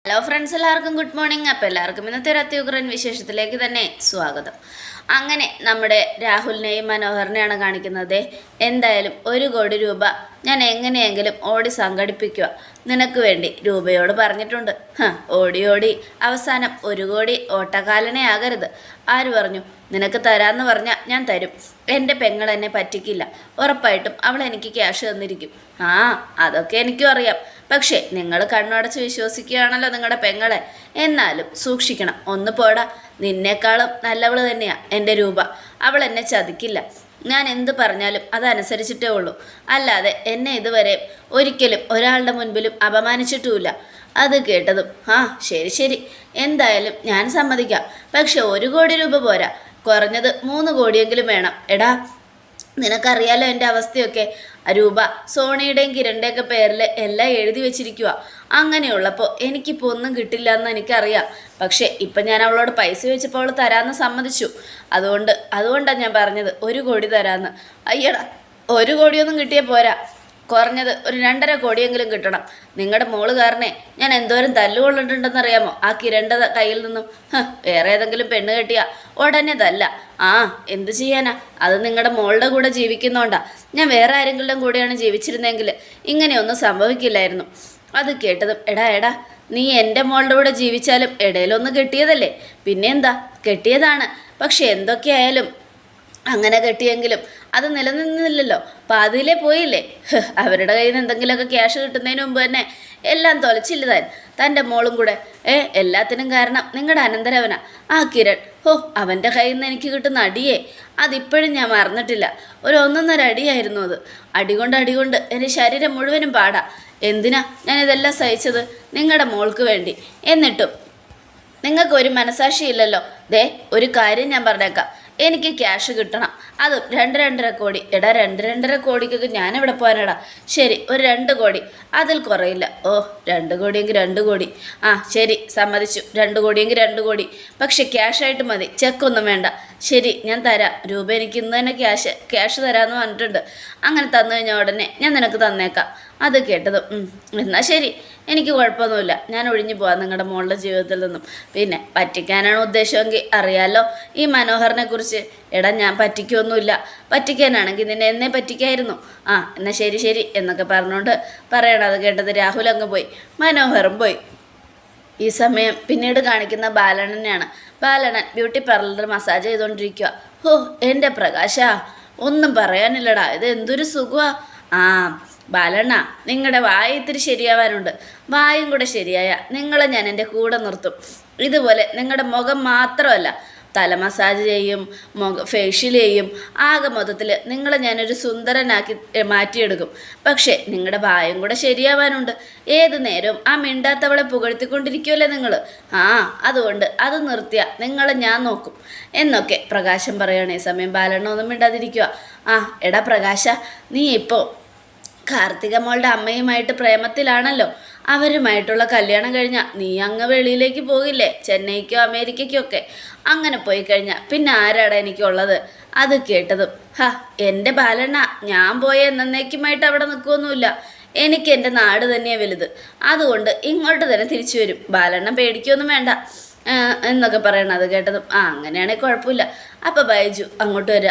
Hello friends, എല്ലാവർക്കും good morning. അപ്പോൾ എല്ലാവർക്കും ഇന്നത്തെ ഒരു അത്യുഗ്രൻ വിശേഷത്തിലേക്ക് തന്നെ സ്വാഗതം. അങ്ങനെ നമ്മുടെ രാഹുലിനെയും മനോഹറിനെയാണ് കാണിക്കുന്നത്. എന്തായാലും 1 കോടി രൂപ ഞാൻ എങ്ങനെയെങ്കിലും ഓടി സംഘടിപ്പിക്കുക, നിനക്ക് വേണ്ടി രൂപയോട് പറഞ്ഞിട്ടുണ്ട്. ഓടി ഓടി അവസാനം 1 കോടി ഓട്ടക്കാലനെ ആകരുത്. ആര് പറഞ്ഞു? നിനക്ക് തരാമെന്ന് പറഞ്ഞാൽ ഞാൻ തരും. എൻ്റെ പെങ്ങൾ എന്നെ പറ്റിക്കില്ല. ഉറപ്പായിട്ടും അവൾ എനിക്ക് ക്യാഷ് തന്നിരിക്കും. അതൊക്കെ എനിക്കും അറിയാം. പക്ഷേ നിങ്ങൾ കണ്ണടച്ച് വിശ്വസിക്കുകയാണല്ലോ നിങ്ങളുടെ പെങ്ങളെ. എന്നാലും സൂക്ഷിക്കണം. ഒന്ന് പോടാ, നിന്നേക്കാളും നല്ലവൾ തന്നെയാണ് എൻ്റെ രൂപ. അവൾ എന്നെ ചതിക്കില്ല. ഞാൻ എന്ത് പറഞ്ഞാലും അതനുസരിച്ചിട്ടേ ഉള്ളൂ. അല്ലാതെ എന്നെ ഇതുവരെ ഒരിക്കലും ഒരാളുടെ മുൻപിലും അപമാനിച്ചിട്ടുമില്ല. അത് കേട്ടതും ശരി ശരി, എന്തായാലും ഞാൻ സമ്മതിക്കാം. പക്ഷെ 1 കോടി രൂപ പോരാ, കുറഞ്ഞത് 3 കോടിയെങ്കിലും വേണം. എടാ, നിനക്കറിയാലോ എൻ്റെ അവസ്ഥയൊക്കെ. രൂപ സോണിയുടെയും കിരണിൻ്റെയൊക്കെ പേരിൽ എല്ലാം എഴുതി വെച്ചിരിക്കുക. അങ്ങനെയുള്ളപ്പോൾ എനിക്കിപ്പോൾ ഒന്നും കിട്ടില്ല എന്ന് എനിക്കറിയാം. പക്ഷേ ഇപ്പം ഞാൻ അവളോട് പൈസ വെച്ചപ്പോൾ അവൾ തരാമെന്ന് സമ്മതിച്ചു. അതുകൊണ്ടാണ് ഞാൻ പറഞ്ഞത് 1 കോടി തരാമെന്ന്. അയ്യടാ, 1 കോടിയൊന്നും കിട്ടിയാൽ പോരാ, കുറഞ്ഞത് ഒരു 2.5 കോടിയെങ്കിലും കിട്ടണം. നിങ്ങളുടെ മോള് കാരനെ ഞാൻ എന്തോരം തല്ലുകൊള്ളിട്ടുണ്ടെന്നറിയാമോ ആ കിരണിൻ്റെ കയ്യിൽ നിന്നും. വേറെ ഏതെങ്കിലും പെണ്ണ് കെട്ടിയാ ഉടനെ തല്ല. എന്ത് ചെയ്യാനാ, അത് നിങ്ങളുടെ മോളുടെ കൂടെ ജീവിക്കുന്നോണ്ടാ. ഞാൻ വേറെ ആരെങ്കിലും കൂടെയാണ് ജീവിച്ചിരുന്നെങ്കിൽ ഇങ്ങനെയൊന്നും സംഭവിക്കില്ലായിരുന്നു. അത് കേട്ടതും എടാ, നീ എൻ്റെ മോളുടെ കൂടെ ജീവിച്ചാലും ഇടയിലൊന്ന് കെട്ടിയതല്ലേ? പിന്നെ എന്താ, കെട്ടിയതാണ്. പക്ഷെ എന്തൊക്കെയായാലും അങ്ങനെ കെട്ടിയെങ്കിലും അത് നിലനിന്നില്ലല്ലോ, പാതിയിലേ പോയില്ലേ. അവരുടെ കയ്യിൽ നിന്ന് എന്തെങ്കിലുമൊക്കെ ക്യാഷ് കിട്ടുന്നതിന് മുമ്പ് തന്നെ എല്ലാം തൊലച്ചില്ല തൻ്റെ മോളും കൂടെ. എല്ലാത്തിനും കാരണം നിങ്ങളുടെ അനന്തരവനാ ആ കിരൺ. അവൻ്റെ കയ്യിൽ നിന്ന് എനിക്ക് കിട്ടുന്ന അടിയേ അതിപ്പോഴും ഞാൻ മറന്നിട്ടില്ല. ഒരു 1.5 അടിയായിരുന്നു അത്. അടികൊണ്ട് എൻ്റെ ശരീരം മുഴുവനും പാടാ. എന്തിനാ ഞാനിതെല്ലാം സഹിച്ചത്? നിങ്ങളുടെ മോൾക്ക് വേണ്ടി. എന്നിട്ടും നിങ്ങൾക്കൊരു മനസാക്ഷിയില്ലല്ലോ. ഒരു കാര്യം ഞാൻ പറഞ്ഞേക്കാം, എനിക്ക് ക്യാഷ് കിട്ടണം. അതും 2.5 കോടി. 2.5 കോടിക്കൊക്കെ ഞാനെവിടെ പോകാനടാ? ശരി, ഒരു 2 കോടി, അതിൽ കുറയില്ല. 2 കോടിയെങ്കിൽ 2 കോടി. ശരി, സമ്മതിച്ചു. 2 കോടിയെങ്കിൽ 2 കോടി. പക്ഷെ ക്യാഷായിട്ട് മതി, ചെക്കൊന്നും വേണ്ട. ശരി, ഞാൻ തരാം. രൂപ എനിക്ക് ഇന്ന് തന്നെ ക്യാഷ് തരാമെന്ന് പറഞ്ഞിട്ടുണ്ട്. അങ്ങനെ തന്നു കഴിഞ്ഞാൽ ഉടനെ ഞാൻ നിനക്ക് തന്നേക്കാം. അത് കേട്ടതും എന്നാൽ ശരി, എനിക്ക് കുഴപ്പമൊന്നുമില്ല. ഞാൻ ഒഴിഞ്ഞു പോവാം നിങ്ങളുടെ മോളുടെ ജീവിതത്തിൽ നിന്നും. പിന്നെ പറ്റിക്കാനാണ് ഉദ്ദേശമെങ്കിൽ അറിയാലോ ഈ മനോഹറിനെ കുറിച്ച്. ഞാൻ പറ്റിക്കൊന്നുമില്ല. പറ്റിക്കാനാണെങ്കിൽ നിന്നെ എന്നെ പറ്റിക്കായിരുന്നു. എന്നാൽ ശരി എന്നൊക്കെ പറഞ്ഞുകൊണ്ട് പറയണം. അത് കേട്ടത് രാഹുൽ അങ്ങ് പോയി, മനോഹറും പോയി. ഈ സമയം പിന്നീട് കാണിക്കുന്ന ബാലണ്ണനെയാണ്. ബാലണ്ണൻ ബ്യൂട്ടി പാർലറിൽ മസാജ് ചെയ്തുകൊണ്ടിരിക്കുക. എൻ്റെ പ്രകാശ, ഒന്നും പറയാനില്ലടാ, ഇത് എന്തൊരു സുഖമാ. ബാലണ്ണ, നിങ്ങളുടെ വായ ഇത്തിരി ശരിയാവാനുണ്ട്. വായും കൂടെ ശരിയായ നിങ്ങളെ ഞാൻ എൻ്റെ കൂടെ നിർത്തും. ഇതുപോലെ നിങ്ങളുടെ മുഖം മാത്രമല്ല, തല മസാജ് ചെയ്യും, ഫേഷ്യൽ ചെയ്യും. ആകെ മൊത്തത്തിൽ നിങ്ങളെ ഞാനൊരു സുന്ദരനാക്കി മാറ്റിയെടുക്കും. പക്ഷേ നിങ്ങളുടെ വായും കൂടെ ശരിയാവാനുണ്ട്. ഏത് നേരവും ആ മിണ്ടാത്തവളെ പുകഴ്ത്തിക്കൊണ്ടിരിക്കുമല്ലേ നിങ്ങൾ. അതുകൊണ്ട് അത് നിർത്തിയ നിങ്ങളെ ഞാൻ നോക്കും എന്നൊക്കെ പ്രകാശം പറയുകയാണ്. ഈ സമയം ബാലണ്ണ ഒന്നും മിണ്ടാതിരിക്കുക. എടാ പ്രകാശ, നീ ഇപ്പോൾ കാർത്തിക മോളുടെ അമ്മയുമായിട്ട് പ്രേമത്തിലാണല്ലോ. അവരുമായിട്ടുള്ള കല്യാണം കഴിഞ്ഞാൽ നീ അങ്ങ് വെളിയിലേക്ക് പോകില്ലേ, ചെന്നൈക്കോ അമേരിക്കയ്ക്കോ ഒക്കെ. അങ്ങനെ പോയി കഴിഞ്ഞാൽ പിന്നെ ആരാടാ എനിക്കുള്ളത്? അത് കേട്ടതും എൻ്റെ ബാലണ്ണ, ഞാൻ പോയ എന്നേക്കുമായിട്ട് അവിടെ നിൽക്കുമൊന്നുമില്ല. എനിക്ക് എൻ്റെ നാട് തന്നെയാണ് വലുത്. അതുകൊണ്ട് ഇങ്ങോട്ട് തന്നെ തിരിച്ചു വരും. ബാലണ്ണ പേടിക്കൊന്നും വേണ്ട എന്നൊക്കെ പറയണം. അത് കേട്ടതും അങ്ങനെയാണെങ്കിൽ കുഴപ്പമില്ല. അപ്പം ബൈജു അങ്ങോട്ട് വരിക.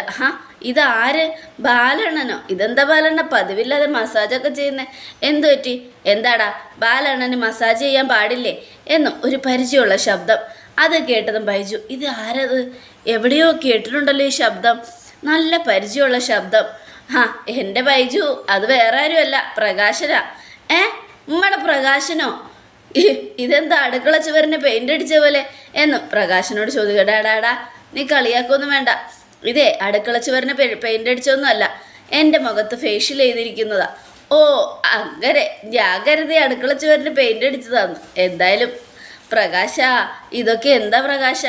ഇതാര്? ബാലണ്ണനോ? ഇതെന്താ ബാലണ്ണ പതിവില്ലാതെ മസാജൊക്കെ ചെയ്യുന്നത്? എന്തു പറ്റി? എന്താടാ, ബാലണ്ണന് മസാജ് ചെയ്യാൻ പാടില്ലേ എന്നും ഒരു പരിചയമുള്ള ശബ്ദം. അത് കേട്ടതും ബൈജു, ഇത് ആരത്? എവിടെയോ കേട്ടിട്ടുണ്ടല്ലോ ഈ ശബ്ദം, നല്ല പരിചയമുള്ള ശബ്ദം. എൻ്റെ ബൈജു, അത് വേറെ ആരുമല്ല, പ്രകാശനാ. ഉമ്മയുടെ പ്രകാശനോ? ഇതെന്താ അടുക്കള ചുവരിന് പെയിൻ്റ് അടിച്ച പോലെ എന്നും പ്രകാശനോട് ചോദിക്കടാടാ, നീ കളിയാക്കൊന്നും വേണ്ട. ഇതേ അടുക്കള ചുവരിന് പെയിൻ്റ് അടിച്ചൊന്നും അല്ല, എൻ്റെ മുഖത്ത് ഫേഷ്യൽ ചെയ്തിരിക്കുന്നതാ. അങ്ങനെ ഞാൻ കരുതി അടുക്കള ചുവരിന് പെയിൻ്റ് അടിച്ചതാന്ന്. എന്തായാലും പ്രകാശ, ഇതൊക്കെ എന്താ പ്രകാശ?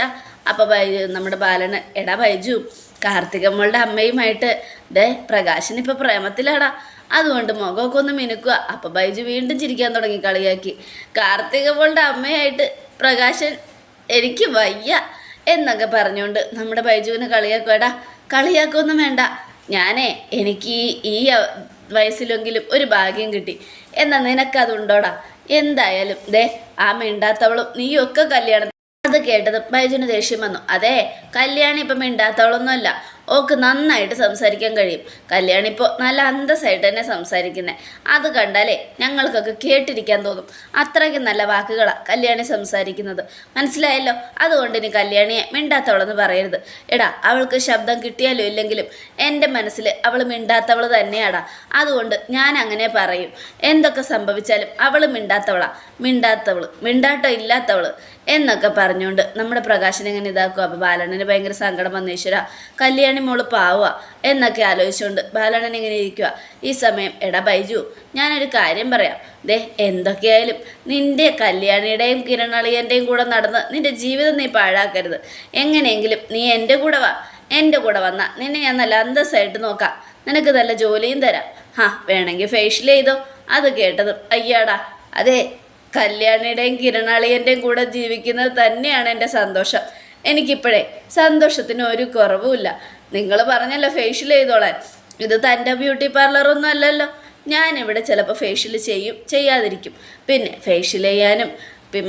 അപ്പം നമ്മുടെ ബാലന്, എടാ ബൈജു, കാർത്തികമ്മളുടെ അമ്മയുമായിട്ട് പ്രകാശനിപ്പോൾ പ്രേമത്തിലാടാ. അതുകൊണ്ട് മുഖമൊക്കെ ഒന്ന് മിനുക്കുക. അപ്പം ബൈജു വീണ്ടും ചിരിക്കാൻ തുടങ്ങി, കളിയാക്കി. കാർത്തികമ്മളുടെ അമ്മയായിട്ട് പ്രകാശൻ, എനിക്ക് വയ്യ എന്നൊക്കെ പറഞ്ഞുകൊണ്ട് നമ്മുടെ ബൈജുവിനെ കളിയാക്കുവാടാ. കളിയാക്കൊന്നും വേണ്ട, എനിക്ക് ഈ വയസ്സിലെങ്കിലും ഒരു ഭാഗ്യം കിട്ടി. എന്നാൽ നിനക്കതുണ്ടോടാ? എന്തായാലും ദേ ആ മിണ്ടാത്തവളും നീയും ഒക്കെ കല്യാണം. അത് കേട്ടത് ബൈജുന് ദേഷ്യം വന്നു. അതെ, കല്യാണി ഇപ്പം മിണ്ടാത്തവളൊന്നുമല്ല, ഓക്ക് നന്നായിട്ട് സംസാരിക്കാൻ കഴിയും. കല്യാണി ഇപ്പോൾ നല്ല അന്തസ്സായിട്ട് തന്നെ സംസാരിക്കുന്നത്. അത് കണ്ടാലേ ഞങ്ങൾക്കൊക്കെ കേട്ടിരിക്കാൻ തോന്നും. അത്രയ്ക്ക് നല്ല വാക്കുകളാണ് കല്യാണി സംസാരിക്കുന്നത്, മനസ്സിലായല്ലോ? അതുകൊണ്ട് ഇനി കല്യാണിയെ മിണ്ടാത്തവളെന്ന് പറയരുത്. എടാ, അവൾക്ക് ശബ്ദം കിട്ടിയാലും ഇല്ലെങ്കിലും എൻ്റെ മനസ്സിൽ അവൾ മിണ്ടാത്തവൾ തന്നെയാടാ. അതുകൊണ്ട് ഞാൻ അങ്ങനെ പറയും. എന്തൊക്കെ സംഭവിച്ചാലും അവൾ മിണ്ടാത്തവളാ. മിണ്ടാട്ടോ ഇല്ലാത്തവൾ എന്നൊക്കെ പറഞ്ഞുകൊണ്ട് നമ്മുടെ പ്രകാശനെ ഇങ്ങനെ ഇതാക്കുക. അപ്പോൾ ബാലണ്ണന് ഭയങ്കര സങ്കടം വന്നു. ഈശ്വര, കല്യാണി മോള് പാവുക എന്നൊക്കെ ആലോചിച്ചുകൊണ്ട് ബാലണ്ണൻ ഇങ്ങനെ ഇരിക്കുക. ഈ സമയം എടാ ബൈജു, ഞാനൊരു കാര്യം പറയാം. ദേ, എന്തൊക്കെയായാലും നിൻ്റെ കല്യാണിയുടെയും കിരണളിയൻ്റെയും കൂടെ നടന്ന് നിൻ്റെ ജീവിതം നീ പാഴാക്കരുത്. എങ്ങനെയെങ്കിലും നീ എൻ്റെ കൂടെ വാ. എൻ്റെ കൂടെ വന്നാൽ നിന്നെ ഞാൻ നല്ല അന്തസ്സായിട്ട് നോക്കാം. നിനക്ക് നല്ല ജോലിയും തരാം. വേണമെങ്കിൽ ഫേഷ്യൽ ചെയ്തോ. അത് കേട്ടതും അയ്യാടാ, അതെ, കല്യാണിയുടെയും കിരണാളിയൻ്റെയും കൂടെ ജീവിക്കുന്നത് തന്നെയാണ് എൻ്റെ സന്തോഷം. എനിക്കിപ്പോഴേ സന്തോഷത്തിന് ഒരു കുറവുമില്ല. നിങ്ങൾ പറഞ്ഞല്ലോ ഫേഷ്യൽ ചെയ്തോളാൻ. ഇത് തൻ്റെ ബ്യൂട്ടി പാർലറൊന്നും അല്ലല്ലോ. ഞാനിവിടെ ചിലപ്പോൾ ഫേഷ്യൽ ചെയ്യും, ചെയ്യാതിരിക്കും. പിന്നെ ഫേഷ്യൽ ചെയ്യാനും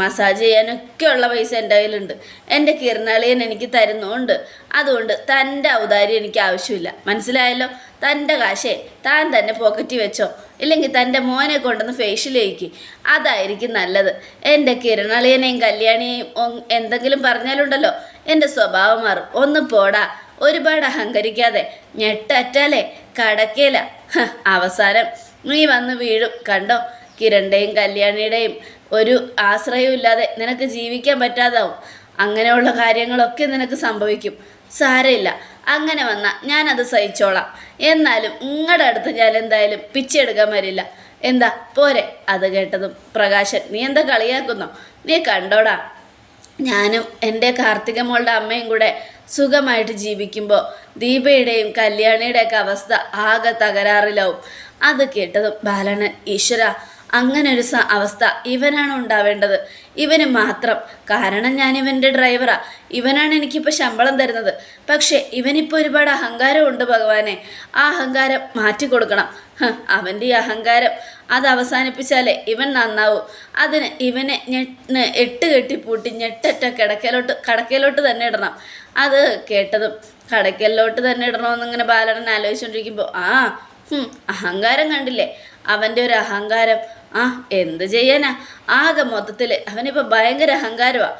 മസാജ് ചെയ്യാനൊക്കെ ഉള്ള പൈസ എൻ്റെ കയ്യിലുണ്ട്. എൻ്റെ കിരണാളിയൻ എനിക്ക് തരുന്നുണ്ട്. അതുകൊണ്ട് തൻ്റെ ഔദാര്യം എനിക്ക് ആവശ്യമില്ല, മനസ്സിലായല്ലോ? തൻ്റെ കാശേ താൻ തന്നെ പോക്കറ്റിൽ വെച്ചോ, ഇല്ലെങ്കിൽ തൻ്റെ മോനെ കൊണ്ടുവന്ന് ഫേഷ്യൽ ചെയ്യിക്ക്. അതായിരിക്കും നല്ലത്. എൻ്റെ കിരണാളിയനെയും കല്യാണിയെയും എന്തെങ്കിലും പറഞ്ഞാലുണ്ടല്ലോ എൻ്റെ സ്വഭാവം മാറും. ഒന്ന് പോടാ. ഒരുപാട് അഹങ്കരിക്കാതെ. ഞെട്ടറ്റാലേ കടക്കേല. അവസാനം നീ വന്ന് വീഴും. കണ്ടോ, കിരണിൻ്റെയും കല്യാണിയുടെയും ഒരു ആശ്രയവും ഇല്ലാതെ നിനക്ക് ജീവിക്കാൻ പറ്റാതാവും. അങ്ങനെയുള്ള കാര്യങ്ങളൊക്കെ നിനക്ക് സംഭവിക്കും. സാരമില്ല, അങ്ങനെ വന്നാൽ ഞാനത് സഹിച്ചോളാം. എന്നാലും നിങ്ങളുടെ അടുത്ത് ഞാൻ എന്തായാലും പിച്ചെടുക്കാൻ വരില്ല. എന്താ പോരെ? അത് കേട്ടതും പ്രകാശൻ, നീ എന്താ കളിയാക്കുന്നോ? നീ കണ്ടോടാ, ഞാനും എൻ്റെ കാർത്തിക മോളുടെ അമ്മയും കൂടെ സുഖമായിട്ട് ജീവിക്കുമ്പോൾ ദീപയുടെയും കല്യാണിയുടെയൊക്കെ അവസ്ഥ ആകെ തകരാറിലാവും. അത് കേട്ടതും ബാലണ്ണൻ, ഈശ്വര, അങ്ങനെ ഒരു അവസ്ഥ ഇവനാണ് ഉണ്ടാവേണ്ടത്. ഇവന് മാത്രം. കാരണം ഞാൻ ഇവൻ്റെ ഡ്രൈവറാ. ഇവനാണ് എനിക്കിപ്പോൾ ശമ്പളം തരുന്നത്. പക്ഷേ ഇവനിപ്പോൾ ഒരുപാട് അഹങ്കാരമുണ്ട് ഭഗവാനെ. ആ അഹങ്കാരം മാറ്റിക്കൊടുക്കണം. അവൻ്റെ ഈ അഹങ്കാരം അത് അവസാനിപ്പിച്ചാലേ ഇവൻ നന്നാവൂ. അതിന് ഇവനെ എട്ട് കെട്ടിപ്പൂട്ടി ഞെട്ടറ്റ കടക്കയിലോട്ട് തന്നെ ഇടണം. അത് കേട്ടതും കടക്കലിലോട്ട് തന്നെ ഇടണമെന്നിങ്ങനെ ബാലണ്ണൻ ആലോചിച്ചുകൊണ്ടിരിക്കുമ്പോൾ അഹങ്കാരം കണ്ടില്ലേ അവൻ്റെ ഒരു അഹങ്കാരം. എന്ത് ചെയ്യാനാ, ആകെ മൊത്തത്തിൽ അവനിപ്പോൾ ഭയങ്കര അഹങ്കാരമാണ്.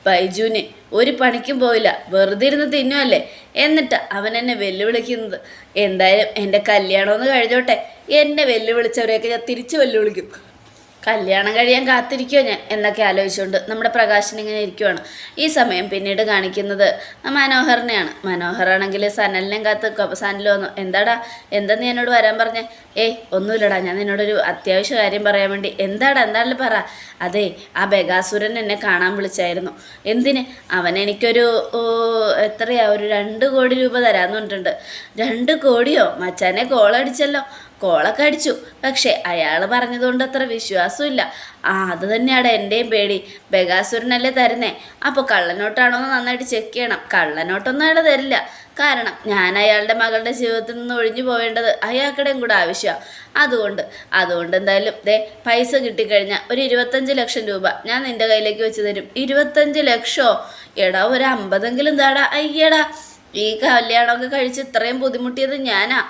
ബൈജുവിന് ഒരു പണിക്കും പോയില്ല, വെറുതെ ഇരുന്ന് തിന്നുമല്ലേ. എന്നിട്ട് അവൻ എന്നെ വെല്ലുവിളിക്കുന്നത്. എന്തായാലും എൻ്റെ കല്യാണമെന്ന് കഴിഞ്ഞോട്ടെ, എന്നെ വെല്ലുവിളിച്ചവരെയൊക്കെ ഞാൻ തിരിച്ച് വെല്ലുവിളിക്കും. കല്യാണം കഴിയാൻ കാത്തിരിക്കുമോ ഞാൻ എന്നൊക്കെ ആലോചിച്ചുകൊണ്ട് നമ്മുടെ പ്രകാശൻ ഇങ്ങനെ ഇരിക്കുവാണ്. ഈ സമയം പിന്നീട് കാണിക്കുന്നത് മനോഹറിനെയാണ്. മനോഹറാണെങ്കിൽ സനലിനെയും കാത്ത് നിൽക്കും. അപ്പോൾ സനൽ വന്നു. എന്താടാ, എന്താ നീ എന്നോട് വരാൻ പറഞ്ഞേ? ഒന്നുമില്ലടാ, ഞാൻ നിന്നോടൊരു അത്യാവശ്യ കാര്യം പറയാൻ വേണ്ടി. എന്താണെങ്കിലും പറ. അതെ, ആ ബഗാസുരൻ എന്നെ കാണാൻ വിളിച്ചായിരുന്നു. എന്തിന്? അവൻ എനിക്കൊരു എത്രയാ, ഒരു 2 കോടി രൂപ തരാമെന്ന് പറഞ്ഞിട്ടുണ്ട്. 2 കോടിയോ? മച്ചാനെ കോളടിച്ചല്ലോ. കോളൊക്കെ അടിച്ചു. പക്ഷേ അയാൾ പറഞ്ഞതുകൊണ്ട് അത്ര വിശ്വാസമില്ല. അത് തന്നെയാണ് എൻ്റെയും പേടി. ബഗാസുരനല്ലേ തരുന്നേ. അപ്പോൾ കള്ളനോട്ടാണോ എന്ന് നന്നായിട്ട് ചെക്ക് ചെയ്യണം. കള്ളനോട്ടൊന്നും അയാൾ തരില്ല. കാരണം ഞാൻ അയാളുടെ മകളുടെ ജീവിതത്തിൽ നിന്ന് ഒഴിഞ്ഞു പോവേണ്ടത് അയാൾക്കിടെയും കൂടെ ആവശ്യമാണ്. അതുകൊണ്ട് എന്തായാലും പൈസ കിട്ടിക്കഴിഞ്ഞാൽ ഒരു 25 ലക്ഷം രൂപ ഞാൻ നിൻ്റെ കയ്യിലേക്ക് വെച്ച് തരും. 25 ലക്ഷമോ? എടാ, ഒരു 50എങ്കിലും താടാ. അയ്യടാ, ഈ കല്യാണമൊക്കെ കഴിച്ച് ഇത്രയും ബുദ്ധിമുട്ടിയത് ഞാനാ.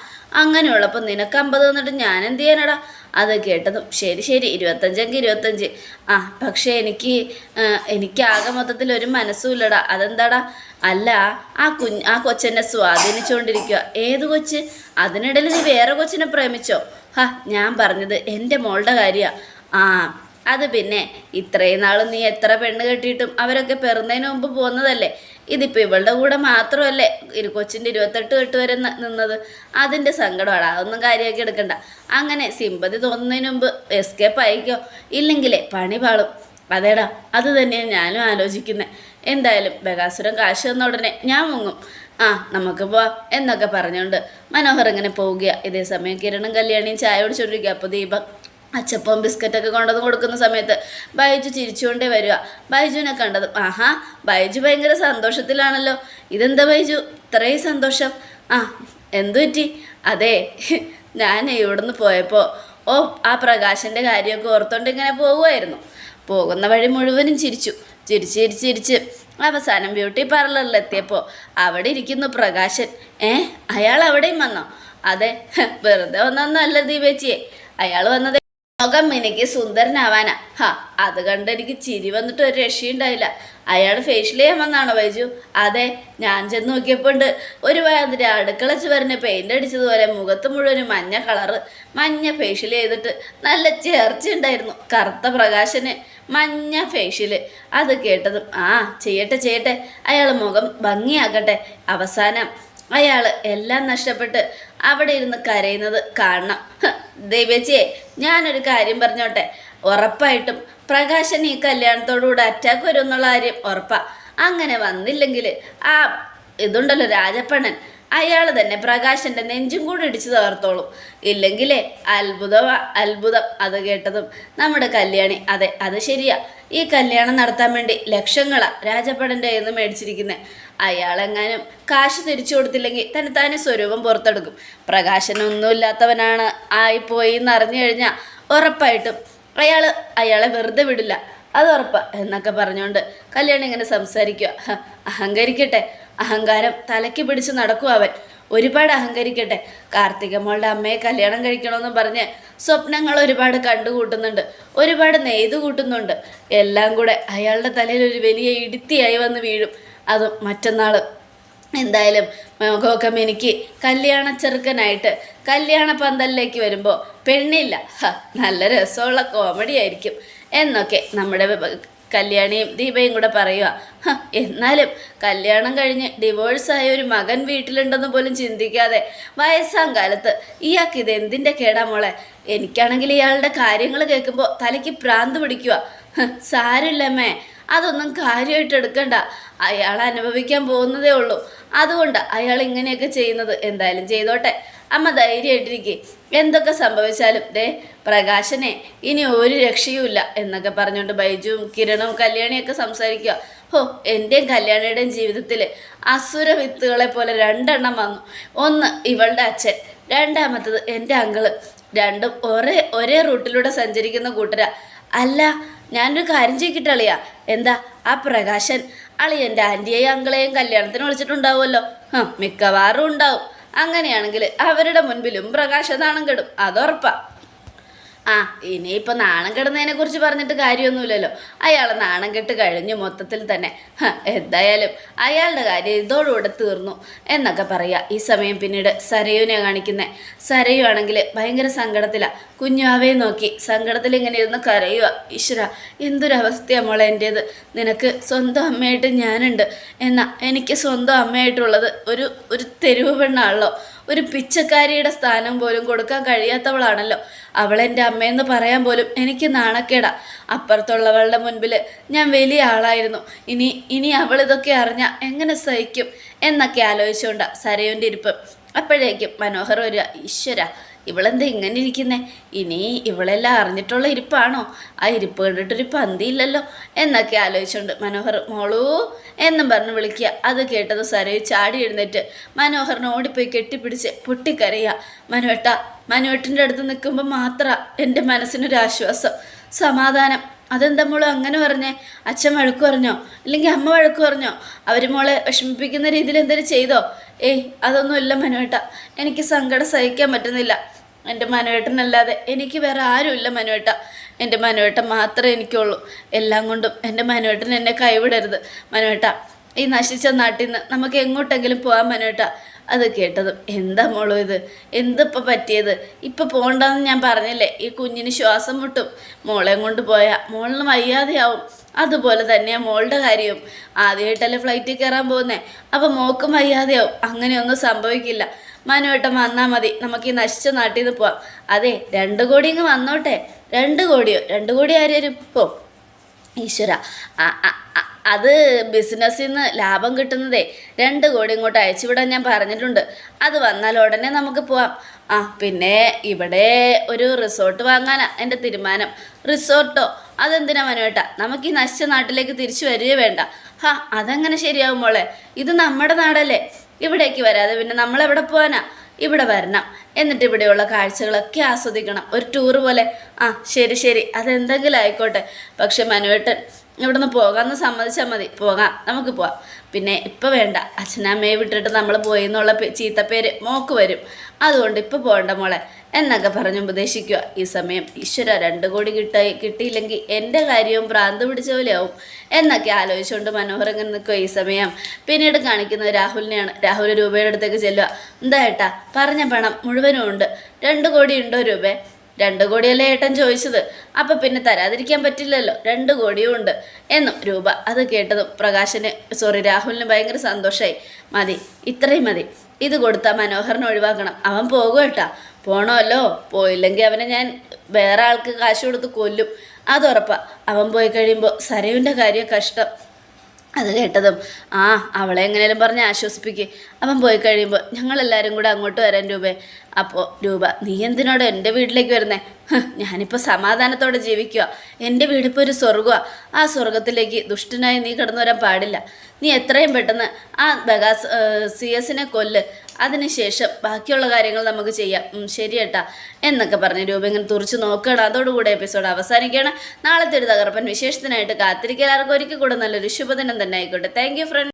അങ്ങനെയുള്ളപ്പോൾ നിനക്ക് 50 തന്നിട്ട് ഞാൻ എന്ത് ചെയ്യാനടാ? അത് കേട്ടതും ശരി 25എങ്കിൽ 25. പക്ഷേ എനിക്ക് ആകെ മൊത്തത്തിൽ ഒരു മനസ്സുമില്ലടാ. അതെന്താടാ? അല്ല, ആ കൊച്ചെന്നെ സ്വാധീനിച്ചുകൊണ്ടിരിക്കുക. ഏത് കൊച്ച്? അതിനിടയിൽ നീ വേറെ കൊച്ചിനെ പ്രേമിച്ചോ? ഞാൻ പറഞ്ഞത് എൻ്റെ മോളുടെ കാര്യമാണ്. അത് പിന്നെ ഇത്രയും നാളും നീ എത്ര പെണ്ണ് കെട്ടിയിട്ടും അവരൊക്കെ പിറന്നതിന് മുമ്പ് പോകുന്നതല്ലേ. ഇതിപ്പോൾ ഇവളുടെ കൂടെ മാത്രമല്ലേ കൊച്ചിൻ്റെ 28 കെട്ട് വരെ നിന്നത്. അതിൻ്റെ സങ്കടമാണ്. അതൊന്നും കാര്യമാക്കി എടുക്കണ്ട. അങ്ങനെ സിമ്പതി തോന്നുന്നതിന് മുമ്പ് എസ്കേപ്പ് ആയിക്കോ, ഇല്ലെങ്കിലേ പണി പാളും. അതേടാ, അത് തന്നെയാണ് ഞാനും ആലോചിക്കുന്നത്. എന്തായാലും ബഗാസുരൻ കാശ് തന്ന ഉടനെ ഞാൻ മുങ്ങും. നമുക്ക് പോവാം എന്നൊക്കെ പറഞ്ഞുകൊണ്ട് മനോഹർ ഇങ്ങനെ പോവുക. ഇതേ സമയം കിരണും കല്യാണിയും ചായ കുടിച്ചുകൊണ്ടിരിക്കുക. അപ്പോൾ ദീപക് അച്ചപ്പവും ബിസ്ക്കറ്റൊക്കെ കൊണ്ടുവന്ന് കൊടുക്കുന്ന സമയത്ത് ബൈജു ചിരിച്ചുകൊണ്ടേ വരിക. ബൈജുവിനെ കണ്ടതും ബൈജു ഭയങ്കര സന്തോഷത്തിലാണല്ലോ. ഇതെന്താ ബൈജു ഇത്രയും സന്തോഷം? എന്തു പറ്റി? അതെ, ഞാൻ ഇവിടുന്ന് പോയപ്പോൾ ഓ ആ പ്രകാശൻ്റെ കാര്യമൊക്കെ ഓർത്തോണ്ട് ഇങ്ങനെ പോകുമായിരുന്നു. പോകുന്ന വഴി മുഴുവനും ചിരിച്ചു. ചിരിച്ച് അവസാനം ബ്യൂട്ടി പാർലറിലെത്തിയപ്പോൾ അവിടെ ഇരിക്കുന്നു പ്രകാശൻ. അയാൾ അവിടെയും വന്നോ? അതെ, വെറുതെ വന്നൊന്നല്ല ദീപേച്ചിയെ. അയാൾ വന്നത് മുഖം എനിക്ക് സുന്ദരനാവാനാ. അത് കണ്ട് എനിക്ക് ചിരി വന്നിട്ട് ഒരു രക്ഷയുണ്ടായില്ല. അയാൾ ഫേഷ്യൽ ചെയ്യാൻ വന്നാണോ ബൈജു? അതെ, ഞാൻ ചെന്ന് നോക്കിയപ്പോണ്ട് ഒരു അതിൻ്റെ അടുക്കള ചുവരിന് പെയിൻ്റ് അടിച്ചതുപോലെ മുഖത്ത് മുഴുവനും മഞ്ഞ കളറ്. മഞ്ഞ ഫേഷ്യൽ ചെയ്തിട്ട് നല്ല ചേർച്ച ഉണ്ടായിരുന്നു കറുത്ത പ്രകാശന്. മഞ്ഞ ഫേഷ്യൽ. അത് കേട്ടതും ചെയ്യട്ടെ, അയാൾ മുഖം ഭംഗിയാക്കട്ടെ. അവസാനം അയാൾ എല്ലാം നഷ്ടപ്പെട്ട് അവിടെ ഇരുന്ന് കരയുന്നത് കാണണം. ദേവേച്ചിയെ, ഞാനൊരു കാര്യം പറഞ്ഞോട്ടെ. ഉറപ്പായിട്ടും പ്രകാശൻ ഈ കല്യാണത്തോടുകൂടെ അറ്റാക്ക് വരും എന്നുള്ള കാര്യം ഉറപ്പാ. അങ്ങനെ വന്നില്ലെങ്കിൽ ആ ഇതുണ്ടല്ലോ രാജപ്പണ്ണൻ, അയാൾ തന്നെ പ്രകാശൻ്റെ നെഞ്ചും കൂടി ഇടിച്ചു തകർത്തോളും. ഇല്ലെങ്കിലേ അത്ഭുതം. അത് കേട്ടതും നമ്മുടെ കല്യാണി, അതെ അത് ശരിയാ, ഈ കല്യാണം നടത്താൻ വേണ്ടി ലക്ഷങ്ങളാ രാജപ്പണ്ണൻ്റെ കയ്യിൽ നിന്ന് മേടിച്ചിരിക്കുന്നത്. അയാളെങ്ങാനും കാശ് തിരിച്ചു കൊടുത്തില്ലെങ്കിൽ തന്നെ സ്വരൂപം പുറത്തെടുക്കും. പ്രകാശനൊന്നുമില്ലാത്തവനാണ് ആയിപ്പോയി എന്നറിഞ്ഞു കഴിഞ്ഞാൽ ഉറപ്പായിട്ടും അയാളെ വെറുതെ വിടില്ല, അത് ഉറപ്പാ എന്നൊക്കെ പറഞ്ഞുകൊണ്ട് കല്യാണി ഇങ്ങനെ സംസാരിക്കുക. അഹങ്കരിക്കട്ടെ, അഹങ്കാരം തലയ്ക്ക് പിടിച്ച് നടക്കും അവൻ. ഒരുപാട് അഹങ്കരിക്കട്ടെ. കാർത്തിക മോളുടെ അമ്മയെ കല്യാണം കഴിക്കണമെന്നും പറഞ്ഞ് സ്വപ്നങ്ങൾ ഒരുപാട് കണ്ടുകൂട്ടുന്നുണ്ട്, ഒരുപാട് നെയ്തു കൂട്ടുന്നുണ്ട്. എല്ലാം കൂടെ അയാളുടെ തലയിൽ ഒരു വലിയ ഇടുത്തിയായി വന്ന് വീഴും. അതും മറ്റന്നാൾ. എന്തായാലും മുഖമൊക്കെ എനിക്ക് കല്യാണ ചെറുക്കനായിട്ട് കല്യാണ പന്തലിലേക്ക് വരുമ്പോൾ പെണ്ണില്ല. നല്ല രസമുള്ള കോമഡി ആയിരിക്കും എന്നൊക്കെ നമ്മുടെ കല്യാണിയും ദീപയും കൂടെ പറയുക. എന്നാലും കല്യാണം കഴിഞ്ഞ് ഡിവോഴ്സായ ഒരു മകൻ വീട്ടിലുണ്ടെന്ന് പോലും ചിന്തിക്കാതെ വയസ്സാം കാലത്ത് ഇയാൾക്ക് ഇത് എന്തിൻ്റെ കേടാ മോളെ? എനിക്കാണെങ്കിൽ ഇയാളുടെ കാര്യങ്ങൾ കേൾക്കുമ്പോൾ തലയ്ക്ക് ഭ്രാന്ത് പിടിക്കുക. സാരില്ലമ്മേ, അതൊന്നും കാര്യമായിട്ട് എടുക്കണ്ട. അയാൾ അനുഭവിക്കാൻ പോകുന്നതേ ഉള്ളൂ. അതുകൊണ്ട് അയാൾ ഇങ്ങനെയൊക്കെ ചെയ്യുന്നത്. എന്തായാലും ചെയ്തോട്ടെ, അമ്മ ധൈര്യമായിട്ടിരിക്കേ. എന്തൊക്കെ സംഭവിച്ചാലും പ്രകാശനെ ഇനി ഒരു രക്ഷയുമില്ല എന്നൊക്കെ പറഞ്ഞുകൊണ്ട് ബൈജുവും കിരണും കല്യാണിയൊക്കെ സംസാരിക്കുക. എൻ്റെയും കല്യാണിയുടെയും ജീവിതത്തിൽ അസുര വിത്തുകളെ പോലെ രണ്ടെണ്ണം വന്നു. ഒന്ന് ഇവളുടെ അച്ഛൻ, രണ്ടാമത്തത് എൻ്റെ അങ്കിള്. രണ്ടും ഒരേ റൂട്ടിലൂടെ സഞ്ചരിക്കുന്ന കൂട്ടരാ. അല്ല, ഞാനൊരു കാര്യം ചെയ്യിക്കിട്ടളിയാ. എന്താ? ആ പ്രകാശൻ അളിയൻ്റെ ആൻറ്റിയെയും അങ്കിളെയും കല്യാണത്തിന് വിളിച്ചിട്ടുണ്ടാവുമല്ലോ. മിക്കവാറും ഉണ്ടാവും. അങ്ങനെയാണെങ്കിൽ അവരുടെ മുൻപിലും പ്രകാശം നാണം കെടും, അതുറപ്പാ. ഇനിയിപ്പോൾ നാണം കെടുന്നതിനെ കുറിച്ച് പറഞ്ഞിട്ട് കാര്യമൊന്നുമില്ലല്ലോ. അയാൾ നാണം കെട്ട് കഴിഞ്ഞു മൊത്തത്തിൽ തന്നെ. എന്തായാലും അയാളുടെ കാര്യം ഇതോടുകൂടെ തീർന്നു എന്നൊക്കെ പറയുക. ഈ സമയം പിന്നീട് സരയുവിനെ കാണിക്കുന്നത്. സരയു ആണെങ്കിൽ ഭയങ്കര സങ്കടത്തിലാണ്. കുഞ്ഞാവയെ നോക്കി സങ്കടത്തിൽ ഇങ്ങനെ ഇരുന്ന് കരയുക. ഈശ്വര, എന്തൊരവസ്ഥയാണ് മോളെ എൻ്റേത്. നിനക്ക് സ്വന്തം അമ്മയായിട്ട് ഞാനുണ്ട്, എന്നാൽ എനിക്ക് സ്വന്തം അമ്മയായിട്ടുള്ളത് ഒരു തെരുവ് പെണ്ണാണല്ലോ. ഒരു പിച്ചക്കാരിയുടെ സ്ഥാനം പോലും കൊടുക്കാൻ കഴിയാത്തവളാണല്ലോ. അവളെൻ്റെ അമ്മയെന്ന് പറയാൻ പോലും എനിക്ക് നാണക്കേടാ. അപ്പുറത്തുള്ളവളുടെ മുൻപിൽ ഞാൻ വലിയ ആളായിരുന്നു. ഇനി അവളിതൊക്കെ അറിഞ്ഞാൽ എങ്ങനെ സഹിക്കും എന്നൊക്കെ ആലോചിച്ചുകൊണ്ട് സരയുൻ്റെ ഇരിപ്പ്. അപ്പോഴേക്കും മനോഹർ ഒരു ഈശ്വര, ഇവളെന്താ ഇങ്ങനെ ഇരിക്കുന്നേ? ഇനി ഇവളെല്ലാം അറിഞ്ഞിട്ടുള്ള ഇരിപ്പാണോ? ആ ഇരിപ്പ് കണ്ടിട്ടൊരു പന്തിയില്ലല്ലോ എന്നൊക്കെ ആലോചിച്ചുകൊണ്ട് മനോഹർ മോളൂ എന്നും പറഞ്ഞ് വിളിക്കുക. അത് കേട്ടത് സരയു ചാടി എഴുന്നേറ്റ് മനോഹറിനെ ഓടിപ്പോയി കെട്ടിപ്പിടിച്ച് പൊട്ടിക്കരയുക. മനുവേട്ടൻ്റെ അടുത്ത് നിൽക്കുമ്പോൾ മാത്രമാണ് എൻ്റെ മനസ്സിനൊരാശ്വാസം, സമാധാനം. അതെന്താ മോള് അങ്ങനെ പറഞ്ഞേ? അച്ഛൻ വഴക്ക് പറഞ്ഞോ? ഇല്ലെങ്കിൽ അമ്മ വഴക്ക് പറഞ്ഞോ? അവർ മോളെ വിഷമിപ്പിക്കുന്ന രീതിയിൽ എന്തെങ്കിലും ചെയ്തോ? അതൊന്നുമില്ല മനുവേട്ട, എനിക്ക് സങ്കടം സഹിക്കാൻ പറ്റുന്നില്ല. എൻ്റെ മനുവേട്ടനല്ലാതെ എനിക്ക് വേറെ ആരുമില്ല മനുവേട്ട. എൻ്റെ മനുവേട്ടൻ മാത്രമേ എനിക്കുള്ളൂ. എല്ലാം കൊണ്ടും എൻ്റെ മനുവേട്ടൻ എന്നെ കൈവിടരുത് മനുവേട്ട. ഈ നശിച്ച നാട്ടിൽ നിന്ന് നമുക്ക് എങ്ങോട്ടെങ്കിലും പോകാൻ മനുവേട്ട. അത് കേട്ടതും എന്താ മോളോ ഇത്? എന്തിപ്പോൾ പറ്റിയത്? ഇപ്പം പോകണ്ടെന്ന് ഞാൻ പറഞ്ഞില്ലേ, ഈ കുഞ്ഞിന് ശ്വാസം മുട്ടും. മോളെയും കൊണ്ട് പോയാൽ മോളിന് വയ്യാതെയാവും. അതുപോലെ തന്നെയാണ് മോളുടെ കാര്യവും. ആദ്യമായിട്ടല്ലേ ഫ്ലൈറ്റിൽ കയറാൻ പോകുന്നേ, അപ്പം മോക്കും വയ്യാതെയാവും. അങ്ങനെയൊന്നും സംഭവിക്കില്ല. മനുവേട്ടൻ വന്നാൽ മതി, നമുക്ക് ഈ നശിച്ച നാട്ടിൽ നിന്ന് പോവാം. അതെ, 2 കോടി ഇങ്ങ് വന്നോട്ടെ. 2 കോടിയോ? 2 കോടി ആരും പോ ഈശ്വര. അത് ബിസിനസ്സിൽ നിന്ന് ലാഭം കിട്ടുന്നതേ 2 കോടി ഇങ്ങോട്ട് അയച്ചുവിടാൻ ഞാൻ പറഞ്ഞിട്ടുണ്ട്. അത് വന്നാൽ ഉടനെ നമുക്ക് പോവാം. പിന്നെ ഇവിടെ ഒരു റിസോർട്ട് വാങ്ങാനാ എൻ്റെ തീരുമാനം. റിസോർട്ടോ? അതെന്തിനാ മനുവേട്ട? നമുക്ക് ഈ നശിച്ച നാട്ടിലേക്ക് തിരിച്ചു വരികയേ വേണ്ട. അതെങ്ങനെ ശരിയാവും മോളെ? ഇത് നമ്മുടെ നാടല്ലേ. ഇവിടേക്ക് വരാതെ പിന്നെ നമ്മളെവിടെ പോകാനാ? ഇവിടെ വരണം, എന്നിട്ട് ഇവിടെയുള്ള കാഴ്ചകളൊക്കെ ആസ്വദിക്കണം, ഒരു ടൂറ് പോലെ. ആ ശരി ശരി, അതെന്തെങ്കിലും ആയിക്കോട്ടെ, പക്ഷെ മനുവേട്ടൻ ഇവിടുന്ന് പോകാമെന്ന് സമ്മതിച്ചാൽ മതി. പോകാം, നമുക്ക് പോവാം. പിന്നെ ഇപ്പം വേണ്ട, അച്ഛനമ്മയെ വിട്ടിട്ട് നമ്മൾ പോയി എന്നുള്ള ചീത്തപ്പേര് മോക്ക് വരും, അതുകൊണ്ട് ഇപ്പം പോകണ്ട മോളെ എന്നൊക്കെ പറഞ്ഞ് ഉപദേശിക്കുക. ഈ സമയം ഈശ്വര 2 കോടി കിട്ടിയില്ലെങ്കിൽ എൻ്റെ കാര്യവും ഭ്രാന്ത് പിടിച്ച പോലെയാവും എന്നൊക്കെ ആലോചിച്ചുകൊണ്ട് മനോഹർ ഇങ്ങനെ നിൽക്കുക. ഈ സമയം പിന്നീട് കാണിക്കുന്നത് രാഹുലിനെയാണ്. രാഹുൽ രൂപയുടെ അടുത്തേക്ക് ചെല്ലുക. എന്താ ഏട്ടാ, പറഞ്ഞ പണം മുഴുവനും ഉണ്ട്, 2 കോടി ഉണ്ടോ രൂപ? 2 കോടിയല്ലേ ഏട്ടൻ ചോദിച്ചത്, അപ്പം പിന്നെ തരാതിരിക്കാൻ പറ്റില്ലല്ലോ, 2 കോടിയും ഉണ്ട് എന്നും രൂപ. അത് കേട്ടതും രാഹുലിന് ഭയങ്കര സന്തോഷമായി. മതി, ഇത്രയും മതി, ഇത് കൊടുത്താൽ മനോഹറിനെ ഒഴിവാക്കണം, അവൻ പോകും ഏട്ടാ. പോണമല്ലോ, പോയില്ലെങ്കിൽ അവനെ ഞാൻ വേറെ ആൾക്ക് കാശ് കൊടുത്ത് കൊല്ലും, അതുറപ്പാ. അവൻ പോയി കഴിയുമ്പോൾ സരയുവിൻ്റെ കാര്യം കഷ്ടം. അത് കേട്ടതും അവളെ എങ്ങനെയും പറഞ്ഞ് ആശ്വസിപ്പിക്കുക. അവൻ പോയി കഴിയുമ്പോൾ ഞങ്ങളെല്ലാവരും കൂടെ അങ്ങോട്ട് വരാൻ രൂപേ. അപ്പോൾ രൂപ, നീ എന്തിനോട് എൻ്റെ വീട്ടിലേക്ക് വരുന്നേ? ഞാനിപ്പോൾ സമാധാനത്തോടെ ജീവിക്കുക, എൻ്റെ വീടിപ്പോൾ ഒരു സ്വർഗമാണ്. ആ സ്വർഗത്തിലേക്ക് ദുഷ്ടനായി നീ കടന്നു വരാൻ പാടില്ല. നീ എത്രയും പെട്ടെന്ന് ആ CS-നെ കൊല്ല്, അതിനുശേഷം ബാക്കിയുള്ള കാര്യങ്ങൾ നമുക്ക് ചെയ്യാം. ശരി ഏട്ടാ എന്നൊക്കെ പറഞ്ഞ് രൂപ ഇങ്ങനെ തുറച്ച് നോക്കുകയാണ്. അതോടുകൂടെ എപ്പിസോഡ് അവസാനിക്കുകയാണ്. നാളത്തെ ഒരു തകർപ്പൻ വിശേഷത്തിനായിട്ട് കാത്തിരിക്കുക. എല്ലാവർക്കും ഒരിക്കൽ കൂടെ നല്ലൊരു ശുഭദിനം തന്നെ ആയിക്കോട്ടെ. Thank you front.